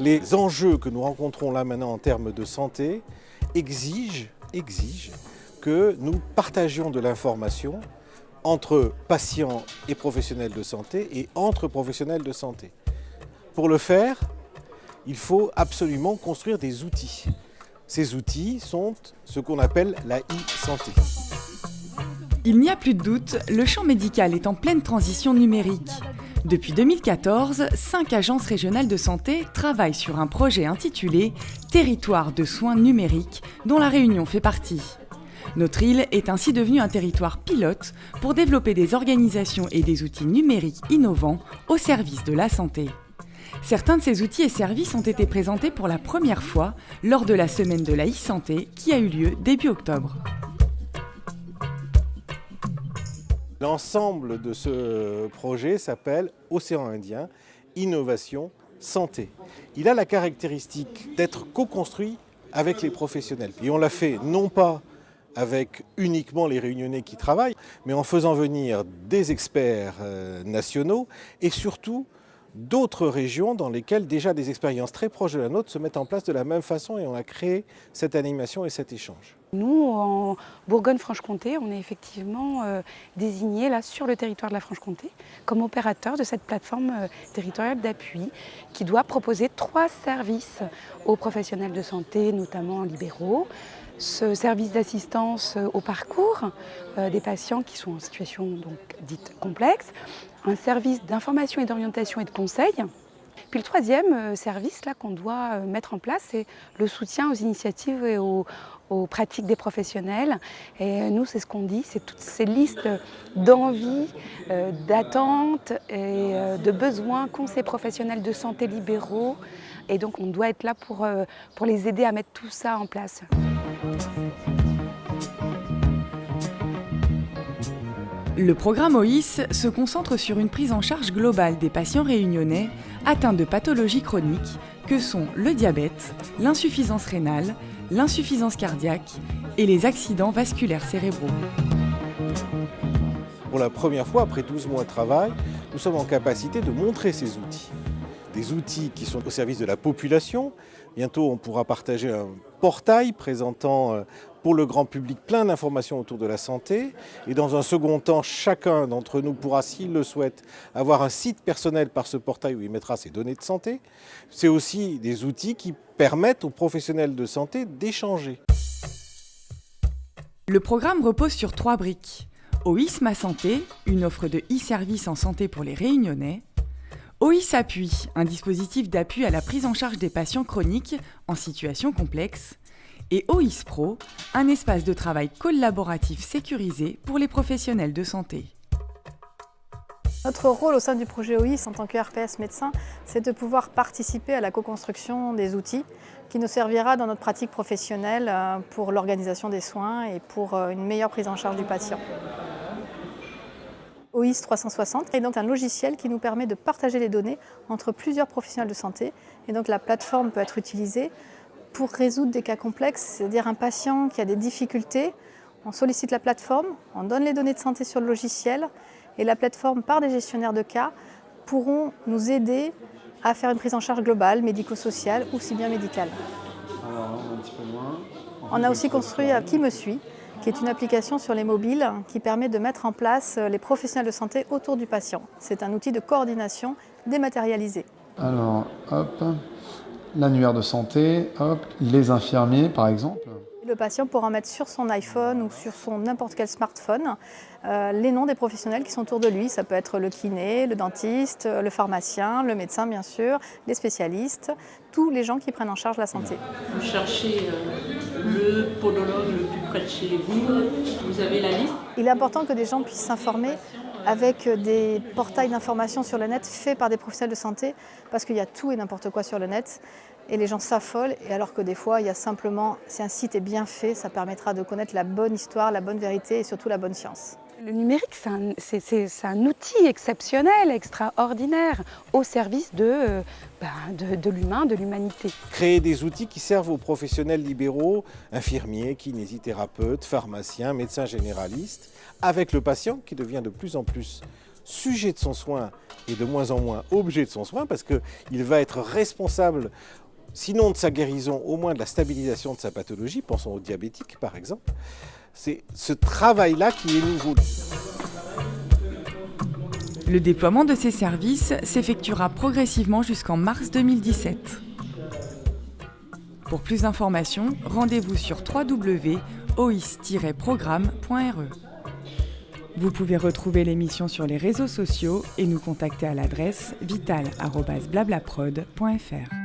Les enjeux que nous rencontrons là maintenant en termes de santé exigent que nous partagions de l'information entre patients et professionnels de santé et entre professionnels de santé. Pour le faire, il faut absolument construire des outils. Ces outils sont ce qu'on appelle la e-santé. Il n'y a plus de doute, le champ médical est en pleine transition numérique. Depuis 2014, 5 agences régionales de santé travaillent sur un projet intitulé « Territoire de soins numériques » dont La Réunion fait partie. Notre île est ainsi devenue un territoire pilote pour développer des organisations et des outils numériques innovants au service de la santé. Certains de ces outils et services ont été présentés pour la première fois lors de la semaine de la e-santé qui a eu lieu début octobre. L'ensemble de ce projet s'appelle Océan Indien, Innovation, Santé. Il a la caractéristique d'être co-construit avec les professionnels. Et on l'a fait non pas avec uniquement les Réunionnais qui travaillent, mais en faisant venir des experts nationaux et surtout d'autres régions dans lesquelles déjà des expériences très proches de la nôtre se mettent en place de la même façon et on a créé cette animation et cet échange. Nous, en Bourgogne-Franche-Comté, on est effectivement désignés là sur le territoire de la Franche-Comté comme opérateur de cette plateforme territoriale d'appui qui doit proposer 3 services aux professionnels de santé, notamment libéraux. Ce service d'assistance au parcours des patients qui sont en situation donc, dite complexe, un service d'information et d'orientation et de conseil. Puis le 3e service là, qu'on doit mettre en place, c'est le soutien aux initiatives et aux pratiques des professionnels. Et nous, c'est ce qu'on dit, c'est toutes ces listes d'envies, d'attentes et de besoins qu'ont ces professionnels de santé libéraux. Et donc, on doit être là pour les aider à mettre tout ça en place. Le programme OIS se concentre sur une prise en charge globale des patients réunionnais atteints de pathologies chroniques que sont le diabète, l'insuffisance rénale, l'insuffisance cardiaque et les accidents vasculaires cérébraux. Pour la première fois, après 12 mois de travail, nous sommes en capacité de montrer ces outils. Des outils qui sont au service de la population. Bientôt, on pourra partager un portail présentant pour le grand public plein d'informations autour de la santé. Et dans un second temps, chacun d'entre nous pourra, s'il le souhaite, avoir un site personnel par ce portail où il mettra ses données de santé. C'est aussi des outils qui permettent aux professionnels de santé d'échanger. Le programme repose sur 3 briques. OIS Ma Santé, une offre de e-service en santé pour les Réunionnais. OIS Appui, un dispositif d'appui à la prise en charge des patients chroniques en situation complexe. Et OIS Pro, un espace de travail collaboratif sécurisé pour les professionnels de santé. Notre rôle au sein du projet OIS en tant que RPS médecin, c'est de pouvoir participer à la co-construction des outils qui nous servira dans notre pratique professionnelle pour l'organisation des soins et pour une meilleure prise en charge du patient. OIS 360 est donc un logiciel qui nous permet de partager les données entre plusieurs professionnels de santé. Et donc la plateforme peut être utilisée pour résoudre des cas complexes, c'est-à-dire un patient qui a des difficultés. On sollicite la plateforme, on donne les données de santé sur le logiciel et la plateforme, par des gestionnaires de cas, pourront nous aider à faire une prise en charge globale, médico-sociale ou si bien médicale. Alors, un petit peu loin. On a aussi construit Qui me suit, qui est une application sur les mobiles qui permet de mettre en place les professionnels de santé autour du patient. C'est un outil de coordination dématérialisé. Alors, hop, l'annuaire de santé, hop, les infirmiers par exemple. Le patient pourra mettre sur son iPhone ou sur son n'importe quel smartphone les noms des professionnels qui sont autour de lui. Ça peut être le kiné, le dentiste, le pharmacien, le médecin bien sûr, les spécialistes, tous les gens qui prennent en charge la santé. Vous cherchez le podologue le plus près de chez vous, vous avez la liste. Il est important que des gens puissent s'informer avec des portails d'information sur le net faits par des professionnels de santé parce qu'il y a tout et n'importe quoi sur le net. Et les gens s'affolent, et alors que des fois, il y a simplement, si un site est bien fait, ça permettra de connaître la bonne histoire, la bonne vérité et surtout la bonne science. Le numérique, c'est un outil exceptionnel, extraordinaire, au service de l'humain, de l'humanité. Créer des outils qui servent aux professionnels libéraux, infirmiers, kinésithérapeutes, pharmaciens, médecins généralistes, avec le patient qui devient de plus en plus sujet de son soin et de moins en moins objet de son soin, parce qu'il va être responsable, sinon de sa guérison, au moins de la stabilisation de sa pathologie. Pensons aux diabétiques par exemple. C'est ce travail-là qui est nouveau. Le déploiement de ces services s'effectuera progressivement jusqu'en mars 2017. Pour plus d'informations, rendez-vous sur www.ois-programme.re. Vous pouvez retrouver l'émission sur les réseaux sociaux et nous contacter à l'adresse vital@blablaprod.fr.